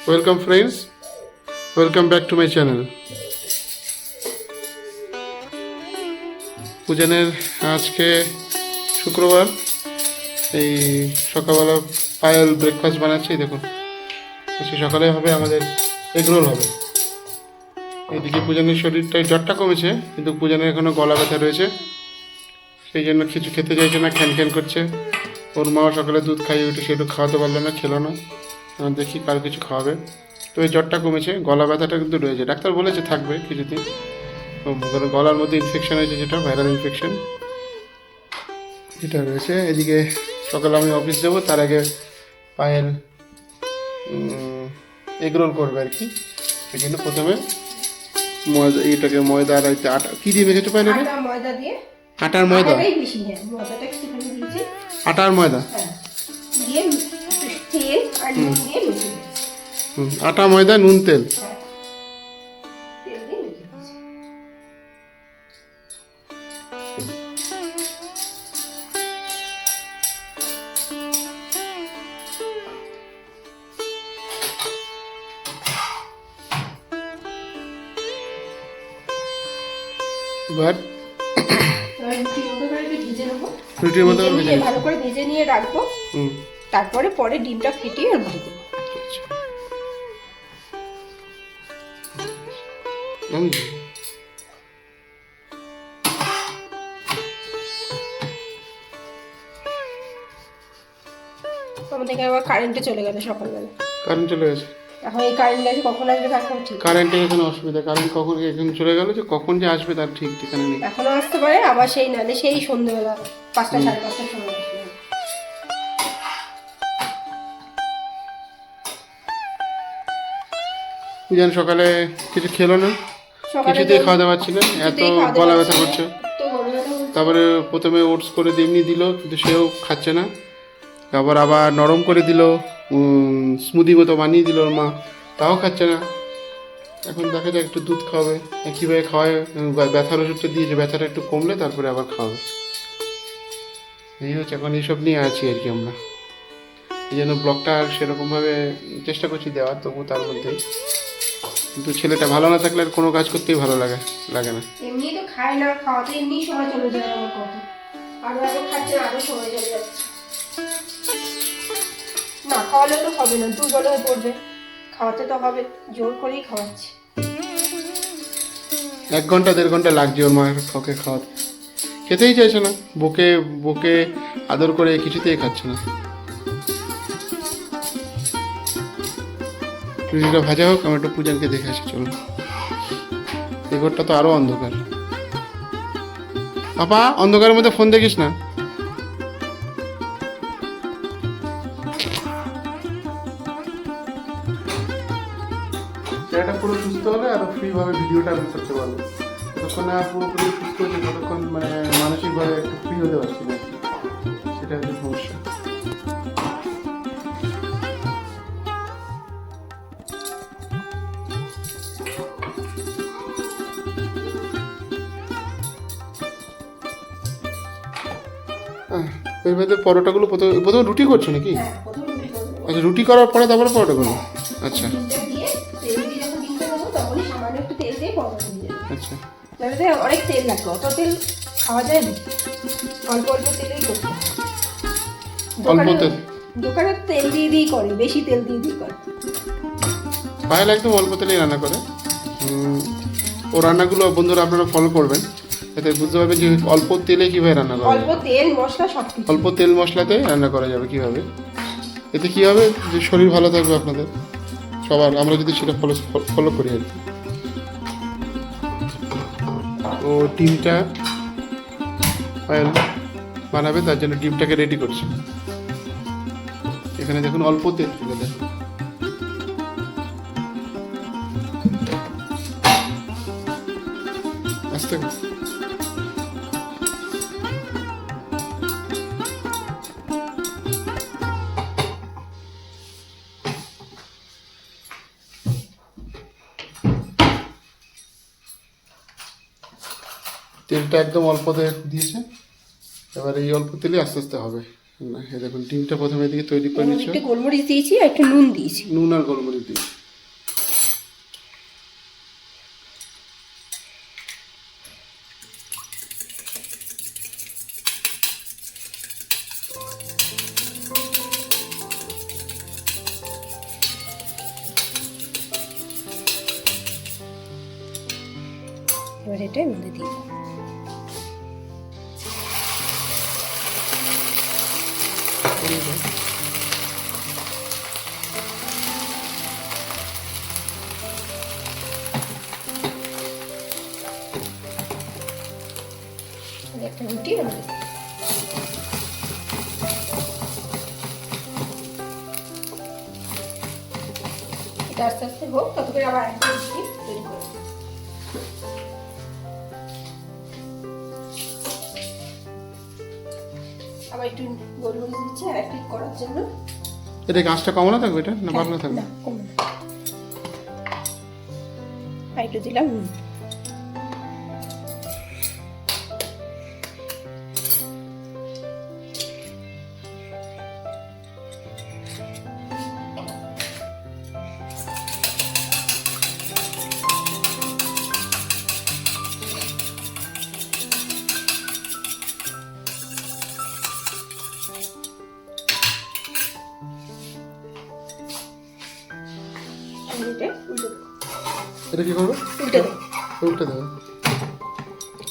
Welcome friends, welcome back to my channel. পূজনের আজকে শুক্রবার, এই সকালবেলা পায়েল ব্রেকফাস্ট বানাচ্ছি। দেখুন আজকে সকালে হবে আমাদের এগরোল হবে। এইদিকে পূজনের শরীরটায় জ্বরটা কমেছে, কিন্তু পূজনের এখনও গলা ব্যথা রয়েছে, সেই জন্য কিছু খেতে চাইছে না, খ্যান খ্যান করছে। ওর মাও সকালে দুধ খাইয়ে উঠে সেটা খাওয়াতে পারলো না, খেলো না। দেখি কার কিছু খাওয়াবে। তো এই জ্বরটা কমেছে, গলা ব্যথাটা কিন্তু রয়েছে, ডাক্তার বলেছে থাকবে কিছুদিন। গলার মধ্যে ইনফেকশন হয়েছে, যেটা ভাইরাল ইনফেকশন যেটা রয়েছে। এদিকে সকালে আমি অফিস যাবো, তার আগে পায়েল এগরোল করবে আর কি। সেই জন্য প্রথমে ময়দা, এইটাকে ময়দা আর আটা কী দিয়ে মেখেছো পায়েল? এটা ময়দা দিয়ে, আটার ময়দা, আটার ময়দা দিয়ে তেল আর নুন দিয়ে মেখে আটা ময়দা নুন তেল। তেল দিয়ে মেখে দিয়েছি। এবার রুটির মতো করে ভেজে ভালো করে ভেজে নিয়ে রাখবো। তারপরে পরে ডিমটা ফেটিয়ে আর ভেজে দেবো। আমাদের এখানে আবার কারেন্টে চলে গেল সকালবেলা। কারেন্ট চলে গেছে? এখন এই কারেন্ট গেছে, কখন আসবে তার কোনো ঠিক। কারেন্টের এখানে অসুবিধা, কারেন্ট কখন এখন চলে গেল, যে কখন যে আসবে তার ঠিক ঠিকানা নেই। এখনো আসতে পারে, আবার সেই নালে সেই সন্ধ্যেবেলা 5টা 5:30টার সময় আসবে। পূজান সকালে কিছু খেলো না, কিছুতেই খাওয়া দাওয়া পাচ্ছি না, এত গলা ব্যথা করছে। তারপরে প্রথমে ওটস করে এমনি দিল, কিন্তু সেও খাচ্ছে না। আবার নরম করে দিল, স্মুদি মতো বানিয়ে দিল ওর মা, তাও খাচ্ছে না। এখন দেখা যায় একটু দুধ খাওয়াবে, কীভাবে খাওয়ায়, ব্যথার ওষুধটা দিয়েছে, ব্যথাটা একটু কমলে তারপরে আবার খাওয়াবে। এই হচ্ছে এখন এইসব নিয়ে আছি আর কি আমরা। এই জন্য ব্লগটা সেরকমভাবে চেষ্টা করছি দেওয়ার, তবু তার মধ্যেই কিন্তু ছেলেটা ভালো না থাকলে আর কোনো কাজ করতেই ভালো লাগে না। এমনি তো খায় না, খাওয়াতে এমনি সময় চলে যায় আমার কত, আরো এখন খাচ্ছে না, আরো সময় চলে যাচ্ছে। না খাওয়ালে তো হবে না, দুর্বল হয়ে পড়বে, খাওয়াতে তো হবে, জোর করেই খাওয়াচ্ছি। 1 ঘন্টা 1.5 ঘন্টা লাগছে ওর মায়ের ওকে খাওয়াতে, খেতেই চাইছে না, বকে আদর করে কিছুতেই খাচ্ছে না। রুটিটা ভাজা হোক, আমি একটু পূজানকে দেখে আসি, চলো। এই ঘরটা তো আরো অন্ধকার। পাপা, অন্ধকারের মধ্যে ফোন দেখিস না। ছেলেটা পুরো সুস্থ হলে আরো ফ্রি ভাবে ভিডিওটা আমি করতে পারবো। যতক্ষণ না পুরোপুরি সুস্থ হচ্ছে, ততক্ষণ মানে মানসিকভাবে একটু ফ্রি হতে পারছি না, সেটা হচ্ছে সমস্যা। এর মধ্যে পরোটাগুলো প্রথমে রুটি করছো নাকি? আচ্ছা, রুটি করার পরে তারপরে পরোটা করো। আচ্ছা আচ্ছা, অনেক তেল লাগবে, অত তেল খাওয়া যায় না, অল্প অল্প তেলেই করতে হয়। অল্প তেল, দোকানে তেল দিয়ে করে, বেশি তেল দিয়ে করে। পায়েল একদম অল্প তেলেই রান্না করে। ও রান্নাগুলো বন্ধুরা আপনারা ফলো করবেন, এতে বুঝতে পারবেন যে অল্প তেলে কীভাবে রান্না করা যায়। অল্প তেল মশলা সব অল্প তেল মশলাতে রান্না করা যাবে কীভাবে। এতে কী হবে, যে শরীর ভালো থাকবে আপনাদের সবার, আমরা যদি সেটা ফলো করি আর কি। ও ডিমটা পায়েল বানাবে, তার জন্য ডিমটাকে রেডি করছে। এখানে দেখুন অল্প তেল তুলে দেয়। আস্তে তেলটা একদম অল্প দিয়েছে, এবার এই অল্প তেলে আস্তে আস্তে হবে। দেখুন ডিমটা প্রথমে এদিকে তৈরি করে নিচ্ছি, গোলমরিচ দিয়েছি আর একটু নুন দিয়েছি, নুন আর গোলমরিচ দিয়েছি। এবার এটা এর মধ্যে দিয়ে দেবো। একটা রুটি এর মধ্যে দিয়ে দেবো। এটা আস্তে আস্তে হোক, তত করে আবার একটা রুটি তৈরি করে দেবো। আবার একটু গোলমরিচ দিচ্ছি আর একটু করার জন্য। এটা গাছটা কমানো থাকবে, এটা না বাড়ানো থাকবে? না, কমে না। আর একটু দিলাম নুন। এটা কি করবো? উল্টে দেবো। উল্টে দেবো।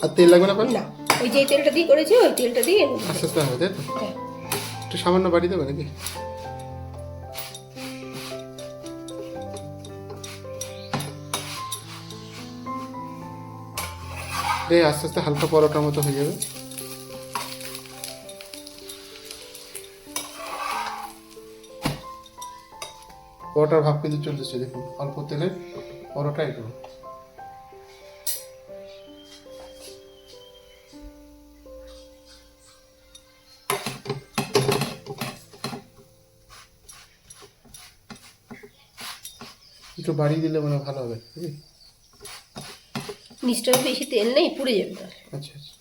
আর তেল লাগবে না? না, ওই যে তেলটা দিয়ে করেছি ওই তেলটা দিয়ে আস্তে আস্তে হবে, তাই তো? হ্যাঁ। একটু সামান্য বাড়ি দেবে নাকি? আস্তে আস্তে হালকা পরোটার মতো হয়ে যাবে। পরোটার ভাব কিন্তু চলতেছে, দেখুন অল্প তেলে পরোটা এগুলো। একটু বাড়িয়ে দিলে মনে হয় ভালো হবে। নিচটাও বেশি তেল নেই, পুড়ে যাবে তার। আচ্ছা আচ্ছা,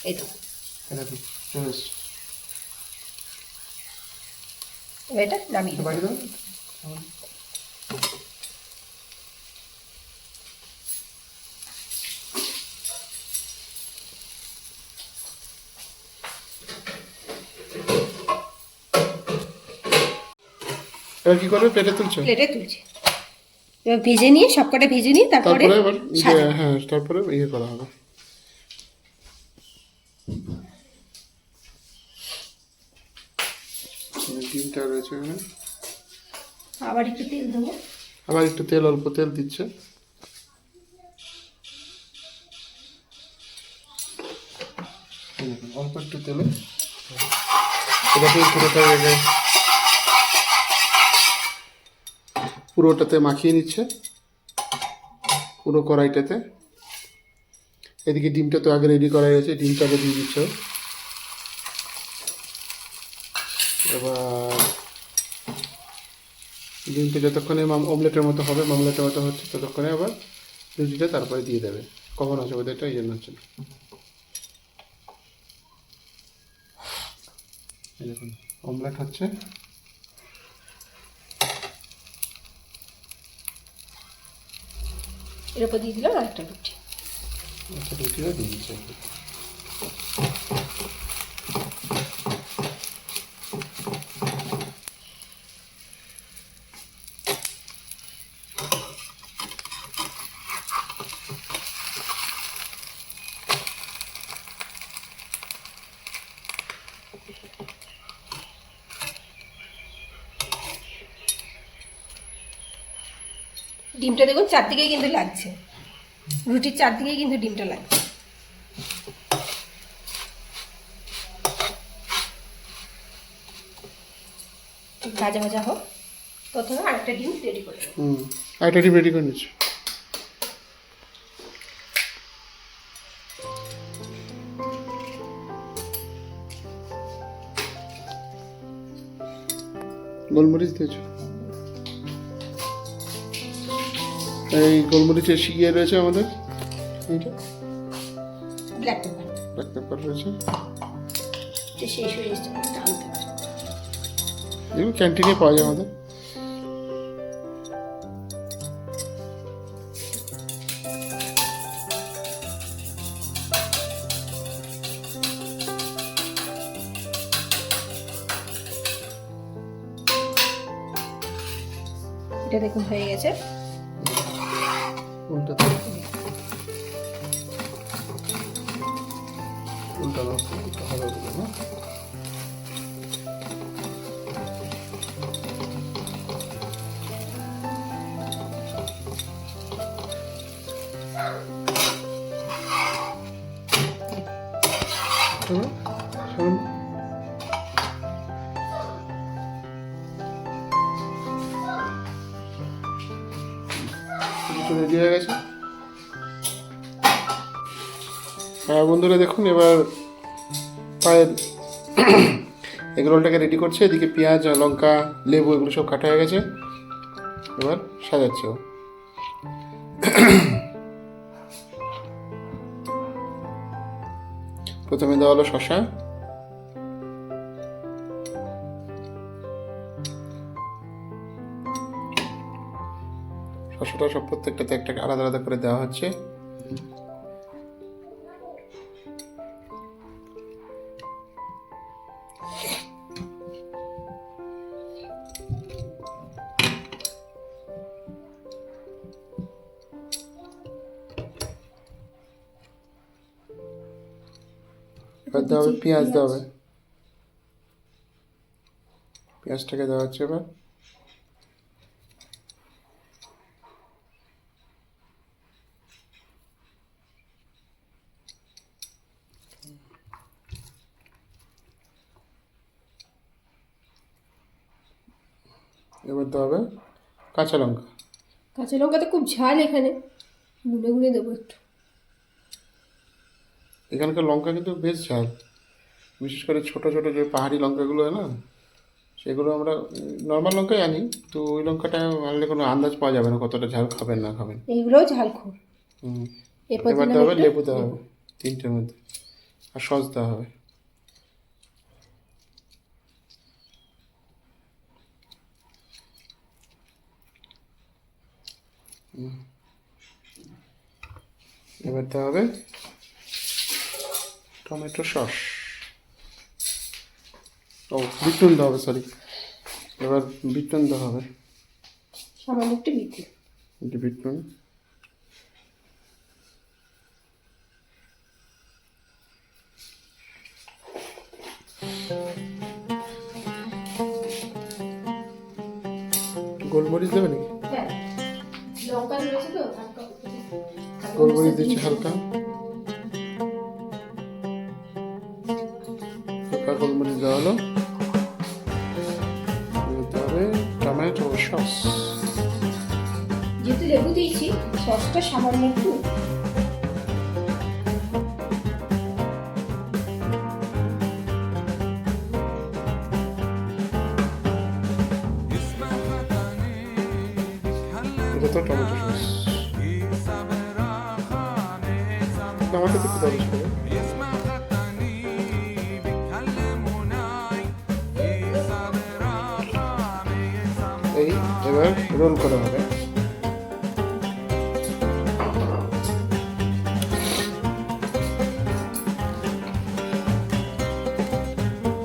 এই তো এরকম চলে এসছে। এবার এটা নামিয়ে দেবো। বাড়িয়ে দেবো। এবার কি করবে? প্লেটে তুলছো? প্লেটে তুলছি। এবার ভেজে নিয়ে সবকটা ভেজে নিয়ে তারপরে এবার হ্যাঁ, তারপরে ইয়ে করা হবে। ডিমটা রয়েছে এখানে, আবার একটু তেল দেবো। আবার একটু তেল, অল্প তেল দিচ্ছে। অল্প একটু তেলে পুরোটাতে মাখিয়ে নিচ্ছে, পুরো কড়াইটাতে। এদিকে ডিমটা তো আগে রেডি করা হয়েছে, ডিমটাকে দিয়ে দিচ্ছে। এবার ডিমটা যতক্ষণে অমলেটের মতো হবে, মামলেটের মতো হচ্ছে, ততক্ষণে আবার রুটিটা তারপরে দিয়ে দেবে। কখন আছে ওদেরটা, এই জন্য হচ্ছে না। এই দেখুন অমলেট হচ্ছে। এর উপর দিয়ে দিলাম আরেকটা রুটি। আচ্ছা, রুটিটা দিয়ে দিচ্ছে। ডিমটা দেখুন চারদিকেই কিন্তু লাগছে, রুটির চারদিকেই কিন্তু ডিমটা লাগছে। ভাজা ভাজা হোক, প্রথমে আরেকটা ডিম রেডি করে দেবো। আরেকটা ডিম রেডি করে নিচ্ছি। গোলমরিচ দিয়েছো? এই গোলমরিচের ইয়ে রয়েছে আমাদের, এইটা ব্ল্যাক পেপার, ব্ল্যাক পেপার রয়েছে। শেষ হয়ে এসছে, আনতে পারে। এগুলো ক্যান্টিনে পাওয়া যায় আমাদের। এটা দেখুন হয়ে গেছে। উল্টাতে উল্টানো ভালো করে না। রেডি হয়ে গেছে। হ্যাঁ বন্ধুরা দেখুন, এবার পায়ের এগরোলটাকে রেডি করছে। এদিকে পেঁয়াজ লঙ্কা লেবু এগুলো সব কাটা হয়ে গেছে, এবার সাজাচ্ছে ও। প্রথমে দেওয়া হলো শসা, শসাটা সব প্রত্যেকটাতে একটা আলাদা আলাদা করে দেওয়া হচ্ছে। এবার দেওয়া হবে পেঁয়াজ, দেওয়া হবে পেঁয়াজটাকে দেওয়া হচ্ছে এবার। এবার দেওয়া হবে কাঁচা লঙ্কা। কাঁচা লঙ্কা তো খুব ঝাল, এখানে গুনে গুনে দেবো একটু। এখানকার লঙ্কা কিন্তু বেশ ঝাল, বিশেষ করে ছোটো ছোটো যে পাহাড়ি লঙ্কাগুলো হয় না, সেগুলো আমরা নর্মাল লঙ্কাই আনি, তো ওই লঙ্কাটা আনলে কোনো আন্দাজ পাওয়া যাবে না কতটা ঝাল খাবেন না খাবেন। এইগুলোও ঝাল খুব। এবার দেওয়া হবে লেবু, দেওয়া হবে 3টের মধ্যে, আর সস দেওয়া হবে। এবার দেওয়া হবে টমেটো সস, ও বিট নুন দেওয়া হবে, সরি, এবার বিট নুন দেওয়া হবে, সামান্য একটু বিট বিট নুন। গোলমরিচ দেবে নাকি? লঙ্কা রয়েছে তো, গোলমরিচ দিচ্ছি হালকা, হালকা গোলমরিচ দেওয়া হলো। দিতে হবে টমেটো সস, যেহেতু লেবু দিয়েছি সসটা সামান্য একটু। এটা তো টমেটো সস, আমাকে একটু দরজ করে। এই এবার রোল করা হবে।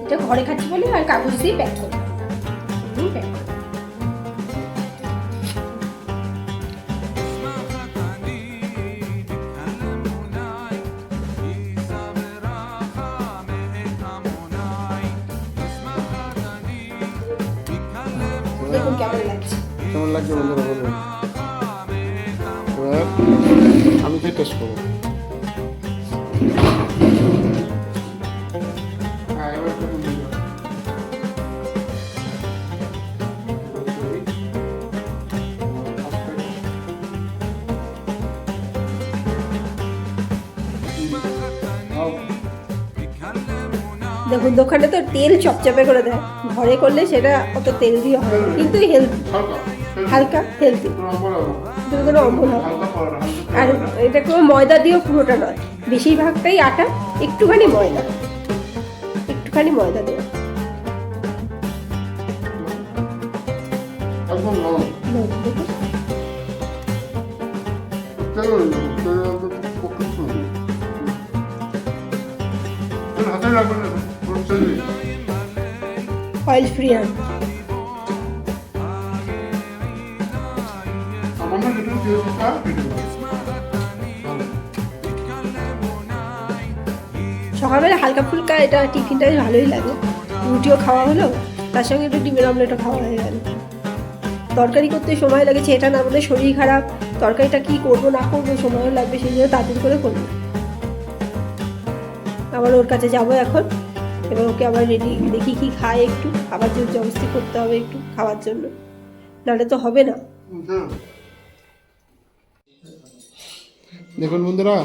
এটা ঘরে খাচ্ছি বলে আর কাগজ দিয়ে প্যাক করে প্যাক করে। দেখুন কেমন লাগছে। কেমন লাগছে বন্ধুরা বলবেন। এবার আমি যে টেস্ট করবো। দেখুন দোকানে তো তেল চপচপে করে দেয়, ঘরে করলে সেটা অত তেল দিয়ে হয় না, কিন্তু হেলদি, হালকা হেলদি, কোনো অম্বল হবে। আর এটা কোনো ময়দা দিয়েও পুরোটা নয়, বেশিরভাগটাই আটা, একটুখানি ময়দা, একটুখানি ময়দা দেওয়া। দেখুন অয়েল ফ্রি আর সকালবেলা হালকা ফুলকা এটা টিফিনটা ভালোই লাগে, রুটিও খাওয়া হলো, তার সঙ্গে একটু ডিমের অমলেটও খাওয়া হয়ে গেল। তরকারি করতে সময় লাগেছে, এটা না বলে শরীর খারাপ, তরকারিটা কি করবো না করবো সময়ও লাগবে, সেই জন্য তাড়াতাড়ি করে করবো। আবার ওর কাছে যাবো এখন, এবার ওকে আবার রেডি দেখি কি খায়, একটু আবার জোর জবস্তি করতে হবে একটু খাওয়ার জন্য, নাহলে তো হবে না। দেখুন বন্ধুরা,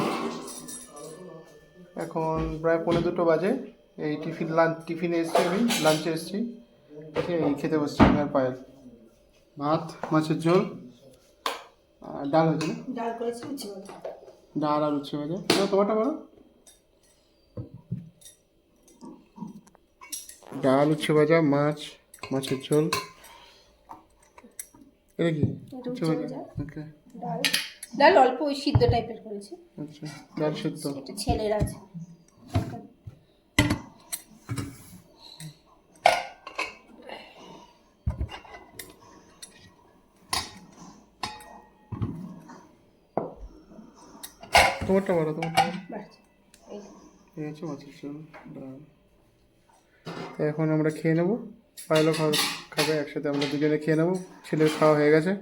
এখন প্রায় 1:45 বাজে। এই টিফিনে এসেছি, আমি লাঞ্চে এসেছি, এই খেতে বসছি। আমার পায়ের ভাত, মাছের ঝোল আর ডাল হয়েছে না, ডাল করেছি, উচ্ছে ভাজা। ডাল আর উচ্ছে ভাজা। তোমারটা বলো। ডাল, উচ্ছে ভাজা, মাছের ঝোল। এটা কি উচ্ছে ভাজা? ওকে। ডাল অল্প ওই সিদ্ধ টাইপের করেছি। আচ্ছা, ডাল সিদ্ধ। এটা ছেলের আছে। তোমারটা বলো, তোমারটা বলো। বাস, এই এই হচ্ছে মাছের ঝোল, ডাল। তো এখন আমরা খেয়ে নেবো, পায়েলও খাবে একসাথে, আমরা দুজনে খেয়ে নেবো। ছেলের খাওয়া হয়ে গেছে,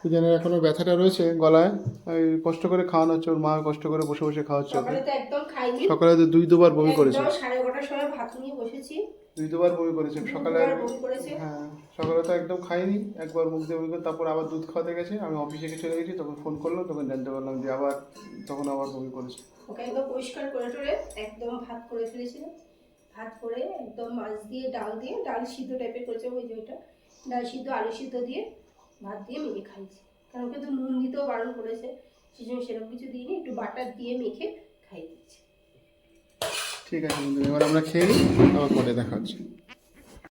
দুজনের এখনো ব্যথাটা রয়েছে গলায়, ওই কষ্ট করে খাওয়ানো হচ্ছে, ওর মা কষ্ট করে বসে বসে খাওয়াচ্ছে ওকে। সকালে তো একদম খাইনি, সকালে তো 2-2 বার বমি করেছে, একদম 11:30 সময় ভাত নিয়ে বসেছি, 2-2 বার বমি করেছে সকালে। বমি করেছে। হ্যাঁ, সকালে তো একদম খাইনি, একবার মুখ দিয়ে বমি করে তারপর আবার দুধ খাওয়াতে গেছে, আমি অফিসে চলে গেছি, তখন ফোন করলো, তখন জানতে পারলাম যে তখন আবার বমি করেছে। ওকে একদম পরিষ্কার করে টরে একদম ভাত করে ফেলেছিলাম, ভাত করে একদম মাছ দিয়ে ডাল সিদ্ধ টাইপের করেছে, ওই যে ওইটা ডাল সিদ্ধ আলু সিদ্ধ দিয়ে ভাত দিয়ে মেখে খাইছি, কারণ ওকে তো নুন দিতেও বারণ করেছে, সেই জন্য সেরকম কিছু দিইনি, একটু বাটার দিয়ে মেখে খাইয়ে দিচ্ছি। ঠিক আছে বন্ধু, এবার আমরা খেয়ে নিই, আবার পরে দেখা হচ্ছে।